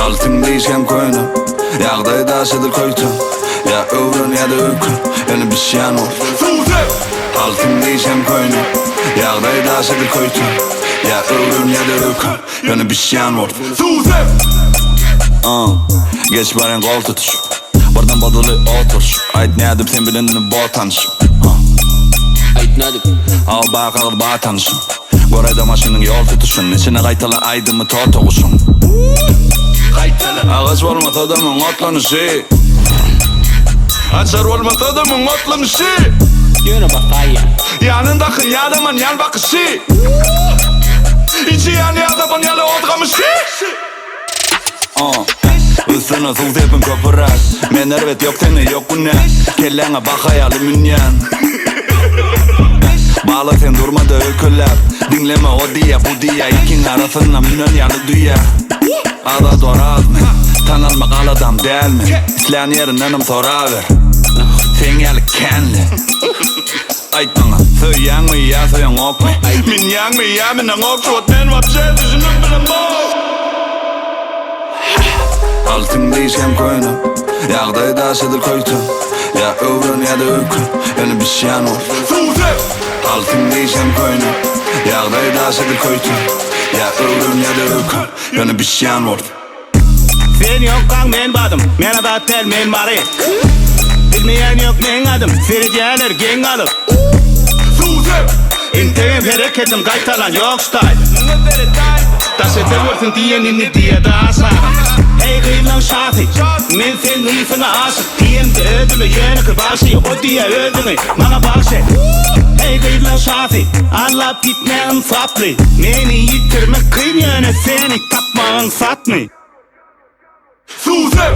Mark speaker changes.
Speaker 1: Altın değişken koyunu Yağdayı aşıdır koytu Ya övrün ya da öykün Yani bir şeyan ol Altın değişken koyunu Yağdayı aşıdır koytu Ya övrün ya da öykün Yani bir şeyan ol Geç baren kol tutuş Bardan badılı otur Ait ne adım sen bilenini boğa tanışım
Speaker 2: Ait ne adım?
Speaker 1: Al bağa kalır bağa tanışım Gorayda maşının yol tutuşun İçine kaytalı aydımı tor toğuşun Ağaç olmat adamın otlanışı Açar olmat adamın otlanışı
Speaker 2: Yürü bakaya.
Speaker 1: Yanındakın yadamın yan bakışı İçi yani adamın yalı otgamışı Üstüne sul tepin köpürak Men ervet yok seni yok bu ne Kellene bak hayalı münyen Bağla sen durmadı öyküler Dinleme o diye bu diye İkin arasında münen yalı dünya Ada doraz mı? Tanınmak al adam değil mi? İsleyen yerinden soraver Sen yalı kendi Ait bana söyleyen mi ya söyleyen ok mu? Min yang mi ya min ok şu ben vapşe düşünüp bilen bu Altın değişken koyunu Yağdayı aşıdır koytu Ya övrün ya da öykün Yani bir şeyan ol Altın değişken koyunu Yağdayı aşıdır koytu Ya övrün ya da öykün Yani bir şeyan ol
Speaker 3: Sen yokken men badım Men adat tel men mari Bilmeyen yok men adım Sereceler gen alıp İntegen hareketim kaytalan yok style Das edersin diyen inni diye daha sağ Hey kıyılan şahit Men sen hıyfına aşık Diyen de ödülü yeni kıbaşı O diye ödülü bana bakşı Hey kıyılan şahit Anlap gitmeyen saplı Meni yitirmek kıyın yöne Seni tapmağın satmı
Speaker 1: Suze